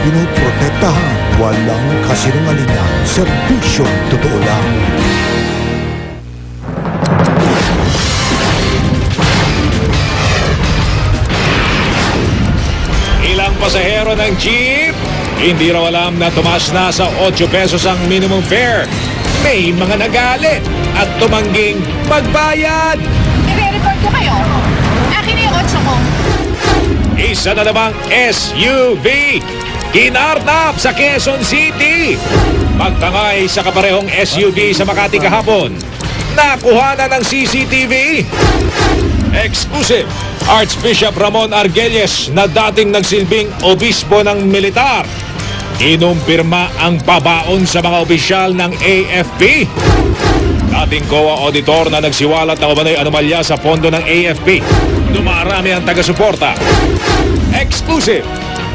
pinuprotektahan. Walang kasinungalingan, serbisyong totoo lang. Ilang pasahero ng jeep, hindi raw alam na tumaas na sa 8 pesos ang minimum fare. May mga nagalit at tumangging magbayad. I-report ko kayo. Akin na yung 8 ko. Isa na namang SUV, kinarnap sa Quezon City. Pagtangay sa kaparehong SUV sa Makati kahapon, nakuha na ng CCTV. Exclusive, Archbishop Ramon Argelles na dating nagsilbing obispo ng militar, inumpirma ang pabaon sa mga opisyal ng AFP. Dating COA auditor na nagsiwalat na umano'y anomalya sa pondo ng AFP. Dumarami ang taga-suporta. Exclusive,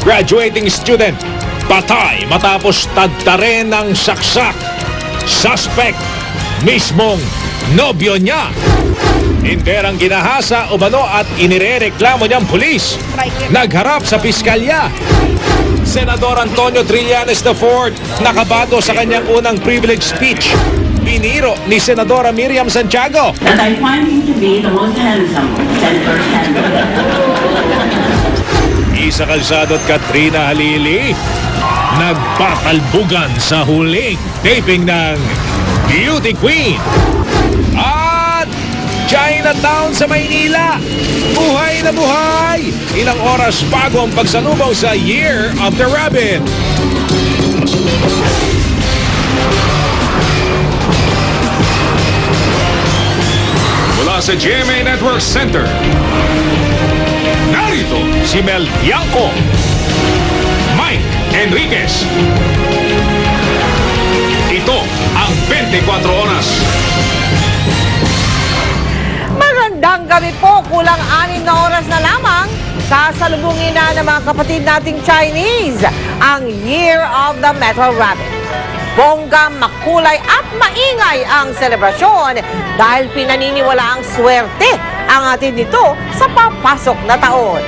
graduating student, patay matapos tadtarin ng saksak. Suspect, mismong nobyo niya. Hinderang ginahasa umano at inirereklamo niyang pulis. Nagharap sa piskalya. Senador Antonio Trillanes IV nakabato sa kanyang unang privilege speech. Piniro ni Senadora Miriam Santiago. That I find him to be the most handsome senator standing. Isa Calzado at Katrina Halili nagpatalbugan sa huling taping ng Beauty Queen. At Chinatown sa Maynila, buhay na buhay! Ilang oras bago ang pagsalubong sa Year of the Rabbit. Mula sa GMA Network Center, narito si Mel Bianco, Mike Enriquez. Ito ang 24 oras. Magandang gabi po, kulang 6 na oras na lamang. Sasalubungin na ng mga kapatid nating Chinese ang Year of the Metal Rabbit. Bongga, makulay at maingay ang selebrasyon dahil pinaniniwala ang swerte ang atin nito sa papasok na taon.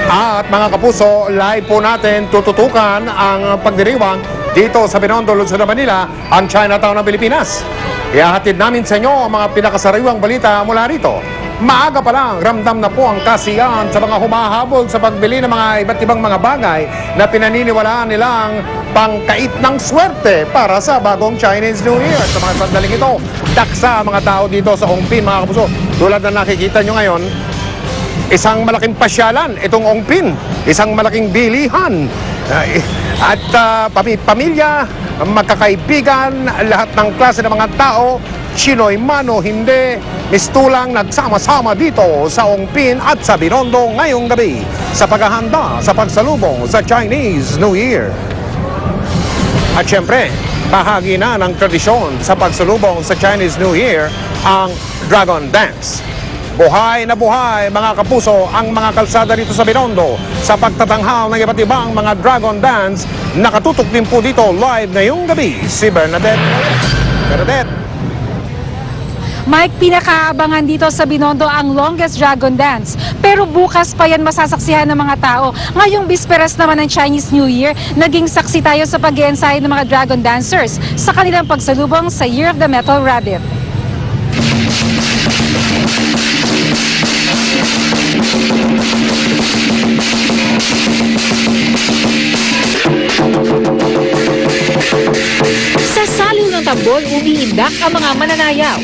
At mga kapuso, live po natin tututukan ang pagdiriwang dito sa Binondo, Luzon, Manila, ang Chinatown ng Pilipinas. Ihahatid namin sa inyo ang mga pinakasariwang balita mula rito. Maaga pa lang, ramdam na po ang kasiyahan sa mga humahabol sa pagbili ng mga iba't ibang mga bagay na pinaniniwalaan nilang pangkait ng swerte para sa bagong Chinese New Year. Sa mga sandaling ito, daksa ang mga tao dito sa Ongpin, mga kapuso. Tulad na nakikita nyo ngayon, isang malaking pasyalan, itong Ongpin, isang malaking bilihan. At pamilya, magkakaibigan, lahat ng klase ng mga tao, Chinoy man o hindi, mistulang nagsama-sama dito sa Ongpin at sa Binondo ngayong gabi sa paghahanda sa pagsalubong sa Chinese New Year. At syempre, bahagi na ng tradisyon sa pagsalubong sa Chinese New Year ang Dragon Dance. Buhay na buhay, mga kapuso, ang mga kalsada dito sa Binondo sa pagtatanghal ng iba't ibang mga Dragon Dance. Nakatutok din po dito live ngayong gabi si Bernadette. Bernadette. Mike, pinakaabangan dito sa Binondo ang longest Dragon Dance. Pero bukas pa yan masasaksihan ng mga tao. Ngayong bisperas naman ng Chinese New Year, naging saksi tayo sa pag-iensayo ng mga Dragon Dancers sa kanilang pagsalubong sa Year of the Metal Rabbit. Sa saliw ng tambol, umiindak ang mga mananayaw.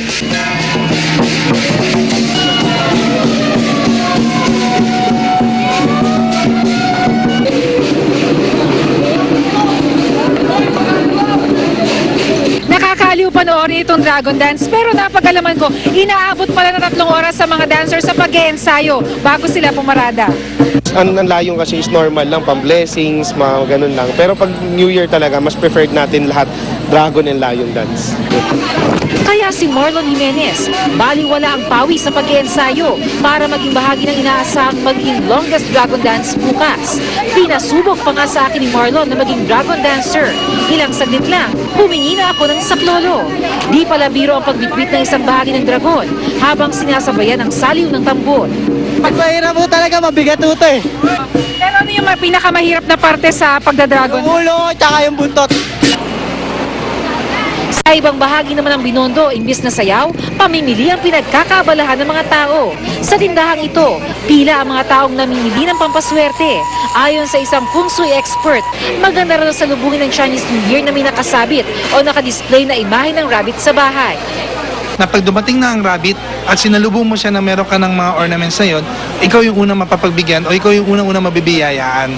Nakakaliw panoorin itong Dragon Dance, pero napag-alaman ko, inaabot pala ng 3 oras sa mga dancers sa pag-iensayo bago sila pumarada. Ang layong kasi is normal lang, pang-blessings, mga ganun lang. Pero pag New Year talaga, mas preferred natin lahat Dragon and Lion Dance. Kaya si Marlon Jimenez, baliwala ang pawi sa pag-iensayo para maging bahagi ng inaasahang maging longest Dragon Dance bukas. Pinasubok pa nga sa akin ni Marlon na maging Dragon Dancer. Ilang saglit lang, humingi na ako ng saklolo. Di pala biro ang pagbitbit ng isang bahagi ng dragon habang sinasabayan ang saliw ng tambol. Pag mahirap po talaga, mabigat po ito eh. Pero ano yung pinakamahirap na parte sa pagdadragon? Ulo, tsaka yung buntot. Sa ibang bahagi naman ng Binondo, imbis na sayaw, pamimili ang pinagkakabalahan ng mga tao. Sa tindahang ito, pila ang mga taong namimili ng pampaswerte. Ayon sa isang feng shui expert, maganda raw sa lubungin ng Chinese New Year na may nakasabit o nakadisplay na imahe ng rabbit sa bahay. Na pag dumating na ang rabbit at sinalubong mo siya na meron ka ng mga ornaments na yun, ikaw yung unang mapapagbigyan o ikaw yung unang-unang mabibiyayaan.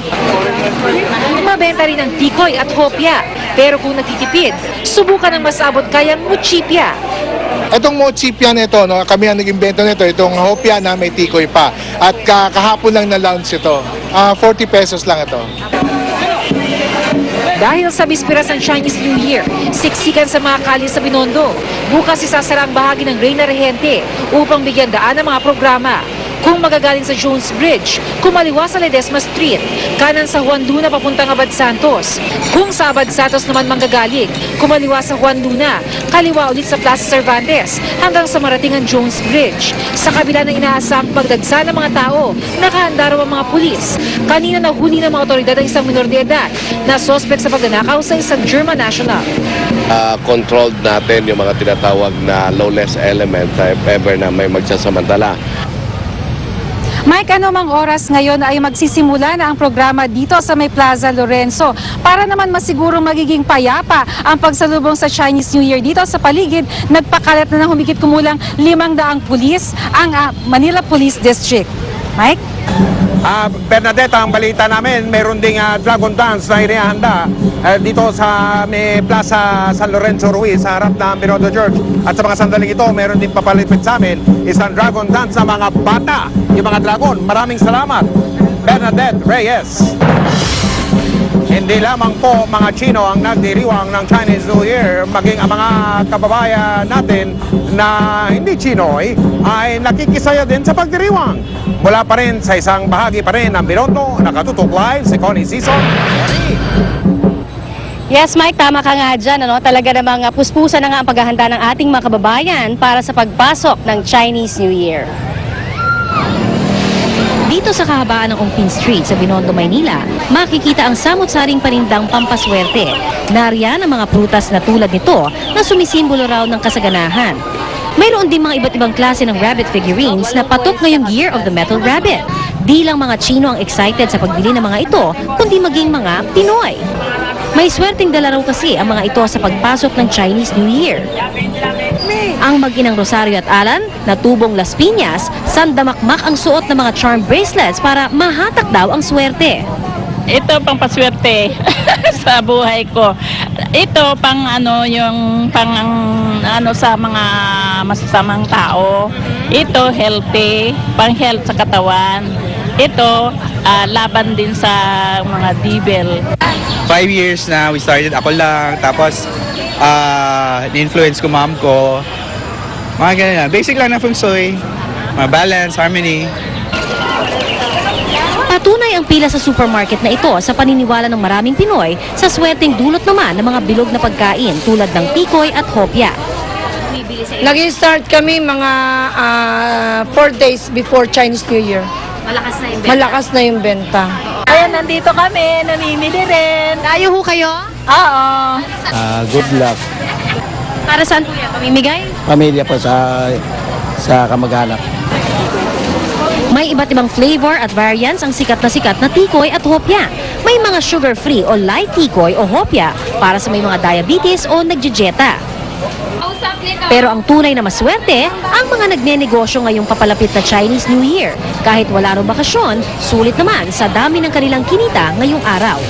Mabenta rin ang tikoy at hopya. Pero kung natitipid, subukan ang mas abot kayang muchipya. Itong mochipya nito, no, kami ang nag-imbento nito, itong hopya na may tikoy pa. At kahapon lang na-launch ito. 40 pesos lang ito. Dahil sa bisperas ng Chinese New Year, siksikan sa mga kalye sa Binondo. Bukas isasara ang bahagi ng Reyna Regente upang bigyan daan ang mga programa. Kung magagaling sa Jones Bridge, kumaliwa sa Ledesma Street, kanan sa Juan Luna papuntang Abad Santos. Kung sa Abad Santos naman manggagaling, kumaliwa sa Juan Luna, kaliwa ulit sa Plaza Cervantes hanggang sa marating ang Jones Bridge. Sa kabila ng inaasang pagdagsa ng mga tao, nakahanda raw ang mga pulis. Kanina nahuli ng mga otoridad ang isang minor de edad na sospek sa pagnanakaw sa isang German national. Controlled natin yung mga tinatawag na lawless element if ever na may magsasamantala. Mike, ano mang oras ngayon ay magsisimula na ang programa dito sa may Plaza Lorenzo para naman masiguro magiging payapa ang pagsalubong sa Chinese New Year dito sa paligid. Nagpakalat na ng humigit kumulang 500 pulis ang Manila Police District. Mike? Bernadette, ang balita namin, meron ding dragon dance na inihanda dito sa may Plaza San Lorenzo Ruiz sa harap ng Binondo Church. At sa mga sandaling ito, meron din papalipit sa amin isang dragon dance sa mga bata, yung mga dragon. Maraming salamat, Bernadette Reyes. Hindi lamang po mga Chino ang nagdiriwang ng Chinese New Year, maging ang mga kababayan natin na hindi Chinoy ay nakikisaya din sa pagdiriwang. Mula pa rin sa isang bahagi pa rin ng Binondo, nakatutok live si Connie Sison. Yes, Mike, tama ka nga dyan. Ano? Talaga namang puspusan na nga ang paghahanda ng ating mga kababayan para sa pagpasok ng Chinese New Year. Dito sa kahabaan ng Ongpin Street sa Binondo, Maynila, makikita ang samot-saring panindang pampaswerte. Nariyan ang mga prutas na tulad nito na sumisimbolo raw ng kasaganahan. Mayroon din mga iba't ibang klase ng rabbit figurines na patok ngayong Year of the Metal Rabbit. Di lang mga Chino ang excited sa pagbili ng mga ito, kundi maging mga Pinoy. May swerteng dala raw kasi ang mga ito sa pagpasok ng Chinese New Year. Ang mag-inang Rosario at Alan, na tubong Las Piñas, sandamakmak ang suot ng mga charm bracelets para mahatak daw ang swerte. Ito pang paswerte sa buhay ko. Ito pang yung sa mga masasamang tao. Ito healthy, pang health sa katawan. Ito laban din sa mga devil. 5 years na we started, ako lang, tapos ni-influence ko mom ko. Mga ganun na. Basic lang na feng shui, mga balance, harmony. Patunay ang pila sa supermarket na ito sa paniniwala ng maraming Pinoy sa swerteng dulot naman ng mga bilog na pagkain tulad ng tikoy at hopya. Nag-start kami mga 4 days before Chinese New Year. Malakas na yung benta. Malakas na yung benta. Ayan, nandito kami, namimili rin. Layo ho kayo? Oo. Good luck. Para saan po yan? Pamimigay? Pamilya po sa kamag-anak. May iba't ibang flavor at variants ang sikat na tikoy at hopya. May mga sugar-free o light tikoy o hopya para sa may mga diabetes o nagjejeta. Pero ang tunay na maswerte, ang mga nagnenegosyo ngayong papalapit na Chinese New Year. Kahit wala raw bakasyon, sulit naman sa dami ng kanilang kinita ngayong araw.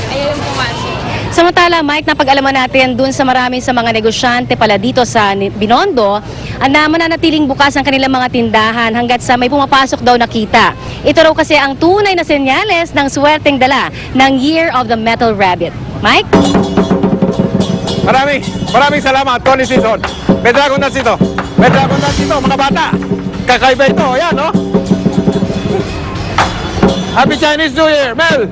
Samantala, Mike, napag-alaman natin dun sa marami sa mga negosyante pala dito sa Binondo na mananatiling bukas ang kanilang mga tindahan hanggat sa may pumapasok daw nakita. Ito raw kasi ang tunay na senyales ng swerteng dala ng Year of the Metal Rabbit. Mike? Maraming salamat, Connie Sison. May dragon dance ito. May dragon dance ito, mga bata. Kakaiba ito, yan, no? Happy Chinese New Year, Mel!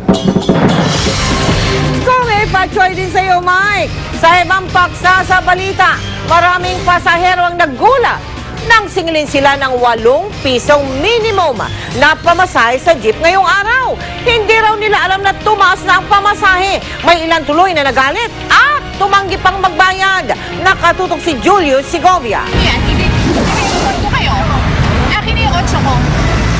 Kung may pa-choy din sa iyo, Mike, sa ibang paksa sa balita, maraming pasahero ang naggulat nang singilin sila ng 8 pisong minimum na pamasahe sa jeep ngayong araw. Hindi raw nila alam na tumaas na ang pamasahe. May ilan tuloy na nagalit at tumanggi pang magbayad. Nakatutok si Julius Segovia. Yan, hindi ko kayo. Akin na yung 8 ko.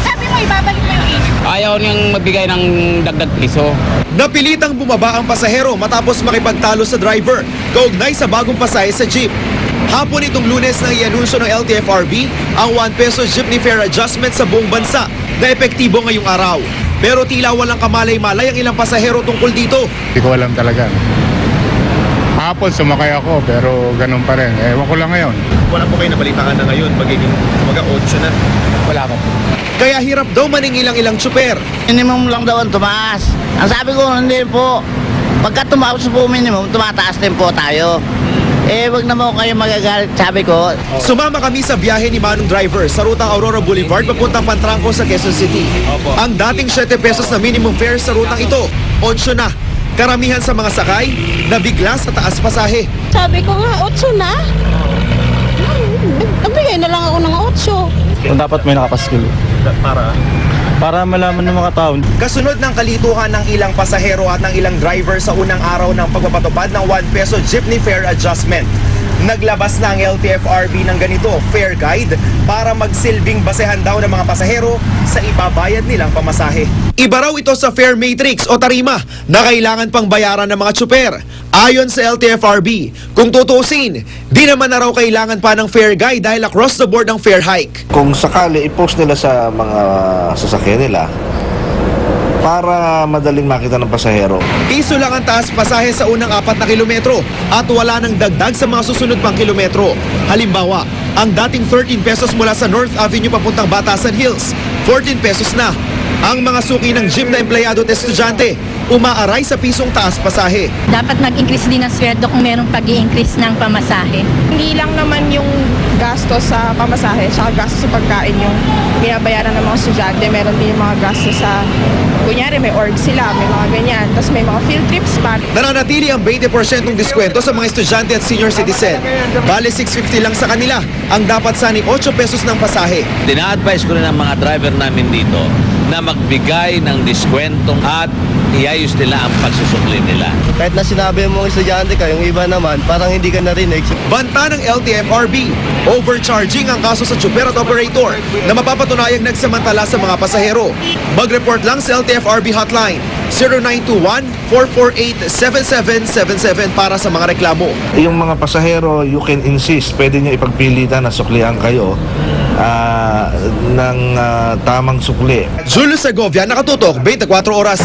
Sabi mo, ibabalik mo yung 8. Ayaw niyang magbigay ng dagdag piso. Napilitang bumaba ang pasahero matapos makipagtalo sa driver, kaugnay sa bagong pasahe sa jeep. Hapon itong Lunes nang ianunsyo ng LTFRB ang 1 peso jeepney fare adjustment sa buong bansa na epektibo ngayong araw. Pero tila walang kamalay-malay ang ilang pasahero tungkol dito. Hindi ko alam talaga. Hapon sumakay ako pero ganun pa rin. Ewan ko lang ngayon. Wala po kayo nabalitaan na ngayon, magiging 8 na. Wala pa po. Kaya hirap daw maningil ang ilang tsuper. Minimum lang daw ang tumaas. Ang sabi ko, hindi po. Pagka tumaas po minimum, tumataas din po tayo. Wag naman kayo magagalit, sabi ko. Sumama kami sa biyahe ni Manong Driver sa rutang Aurora Boulevard papuntang Pantranco sa Quezon City. Ang dating 7 pesos na minimum fare sa rutang ito, 8 na. Karamihan sa mga sakay, nabigla sa taas pasahe. Sabi ko nga, 8 na. Nagbigay na lang ako ng 8. Dapat may nakapaskil. Para malaman ng mga tao. Kasunod ng kalituhan ng ilang pasahero at ng ilang driver sa unang araw ng pagpapatupad ng 1 peso jeepney fare adjustment. Naglabas na ang LTFRB ng ganito, fare guide, para magsilbing basehan daw ng mga pasahero sa ibabayad nilang pamasahe. Iba raw ito sa fare matrix o tarima na kailangan pang bayaran ng mga tsuper. Ayon sa LTFRB, kung tutusin, di naman na raw kailangan pa ng fare guide dahil across the board ang fare hike. Kung sakali i-post nila sa mga sasakyan nila para madaling makita ng pasahero. Piso lang ang taas pasahe sa unang 4 na kilometro at wala nang dagdag sa mga susunod pang kilometro. Halimbawa, ang dating 13 pesos mula sa North Avenue papuntang Batasan Hills, 14 pesos na. Ang mga suki ng jeep na empleyado at estudyante, umaaray sa pisong taas pasahe. Dapat mag-increase din ng sweldo kung merong pag-i-increase ng pamasahe. Hindi lang naman yung gastos sa pamasahe, tsaka gastos sa pagkain yung binabayaran ng mga estudyante. Meron din yung mga gastos sa, kunyari may org sila, may mga ganyan. Tapos may mga field trips pa. Nananatili ang 20% ng diskwento sa mga estudyante at senior citizen. Bale 650 lang sa kanila ang dapat saning 8 pesos ng pasahe. Dina-advise ko rin ang mga driver namin dito na magbigay ng diskwento at iayos nila ang pagsusukli nila. Kahit na sinabi mo estudyante ka, yung iba naman, parang hindi ka narinig. Banta ng LTFRB, overcharging ang kaso sa tsuper at operator na mapapatunayang nagsamantala sa mga pasahero. Mag-report lang sa LTFRB hotline 0921-448-7777 para sa mga reklamo. Yung mga pasahero, you can insist, pwede nyo ipagpilitan na suklihan kayo ng tamang sukli. Julius Segovia, nakatutok, 24 oras.